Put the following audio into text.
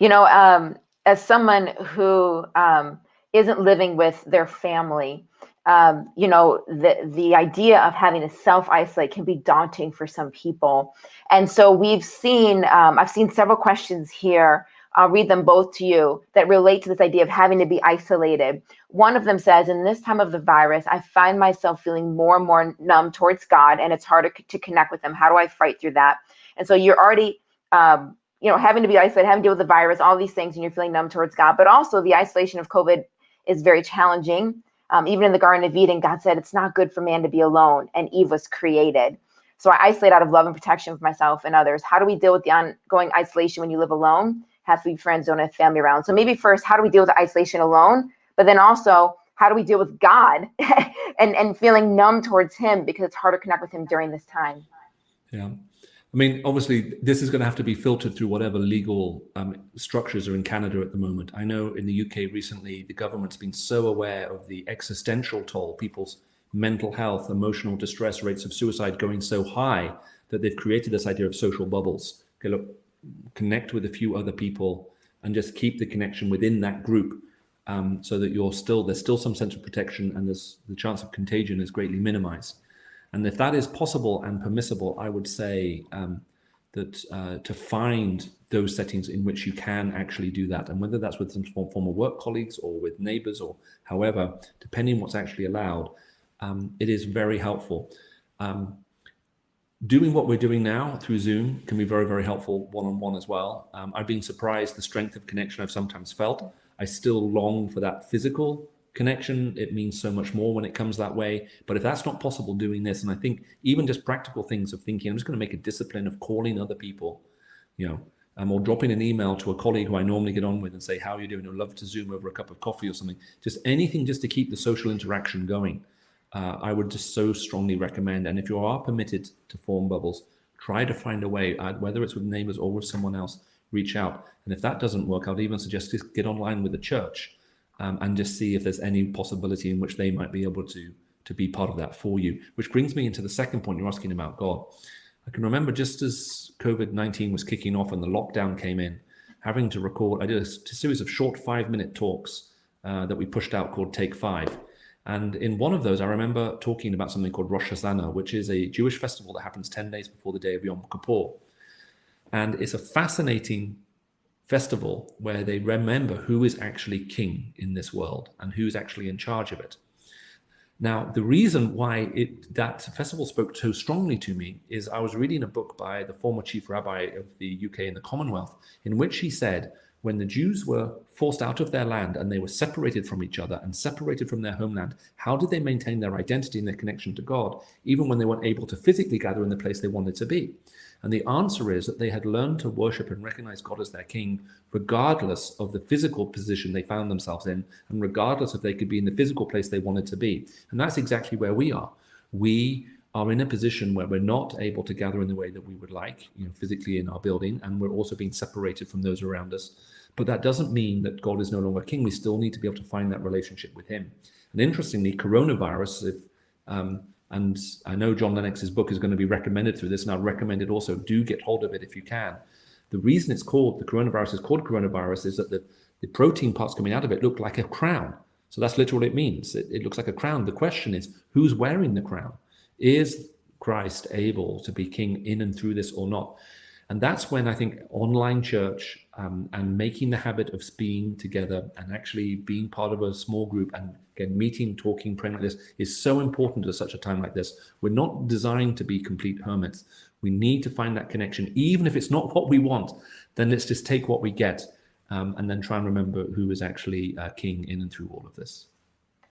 As someone who isn't living with their family, the idea of having to self-isolate can be daunting for some people. And so I've seen several questions here. I'll read them both to you that relate to this idea of having to be isolated. One of them says, in this time of the virus, I find myself feeling more and more numb towards God, and it's harder to connect with him. How do I fight through that? And so you're already, having to be isolated, having to deal with the virus, all these things, and you're feeling numb towards God. But also the isolation of COVID is very challenging. Even in the Garden of Eden, God said it's not good for man to be alone, and Eve was created. So I isolate out of love and protection for myself and others. How do we deal with the ongoing isolation when you live alone? Have to be friends, don't have family around. So maybe first, how do we deal with the isolation alone? But then also, how do we deal with God and feeling numb towards him because it's hard to connect with him during this time? Yeah. I mean, obviously, this is going to have to be filtered through whatever legal structures are in Canada at the moment. I know in the UK recently, the government's been so aware of the existential toll, people's mental health, emotional distress, rates of suicide going so high that they've created this idea of social bubbles. Okay, look, connect with a few other people and just keep the connection within that group so that there's still some sense of protection and the chance of contagion is greatly minimized. And if that is possible and permissible, I would say that to find those settings in which you can actually do that, and whether that's with some former work colleagues or with neighbors or however, depending on what's actually allowed, it is very helpful. Doing what we're doing now through Zoom can be very, very helpful one-on-one as well. I've been surprised the strength of connection I've sometimes felt. I still long for that physical connection. It means so much more when it comes that way. But if that's not possible doing this, and I think even just practical things of thinking, I'm just going to make a discipline of calling other people, or dropping an email to a colleague who I normally get on with and say, how are you doing? I'd love to Zoom over a cup of coffee or something. Just anything just to keep the social interaction going. I would just so strongly recommend. And if you are permitted to form bubbles, try to find a way, whether it's with neighbors or with someone else, reach out. And if that doesn't work, I'd even suggest just get online with the church and just see if there's any possibility in which they might be able to be part of that for you. Which brings me into the second point you're asking about God. I can remember just as COVID-19 was kicking off and the lockdown came in, having to record, I did a series of short 5-minute talks that we pushed out called Take 5. And in one of those, I remember talking about something called Rosh Hashanah, which is a Jewish festival that happens 10 days before the day of Yom Kippur. And it's a fascinating festival where they remember who is actually king in this world and who's actually in charge of it. Now, the reason why that festival spoke so strongly to me is I was reading a book by the former chief rabbi of the UK and the Commonwealth, in which he said, when the Jews were forced out of their land and they were separated from each other and separated from their homeland, how did they maintain their identity and their connection to God, even when they weren't able to physically gather in the place they wanted to be? And the answer is that they had learned to worship and recognize God as their king, regardless of the physical position they found themselves in, and regardless if they could be in the physical place they wanted to be. And that's exactly where we are. We are in a position where we're not able to gather in the way that we would like, physically in our building, and we're also being separated from those around us. But that doesn't mean that God is no longer king. We still need to be able to find that relationship with him. And interestingly, coronavirus, and I know John Lennox's book is going to be recommended through this, and I'd recommend it also. Do get hold of it if you can. The reason the coronavirus is called coronavirus is that the protein parts coming out of it look like a crown. So that's literally what it means. It looks like a crown. The question is, who's wearing the crown? Is Christ able to be king in and through this or not? And that's when I think online church and making the habit of being together and actually being part of a small group and again, meeting, talking, praying like this is so important at such a time like this. We're not designed to be complete hermits. We need to find that connection. Even if it's not what we want, then let's just take what we get and then try and remember who is actually king in and through all of this.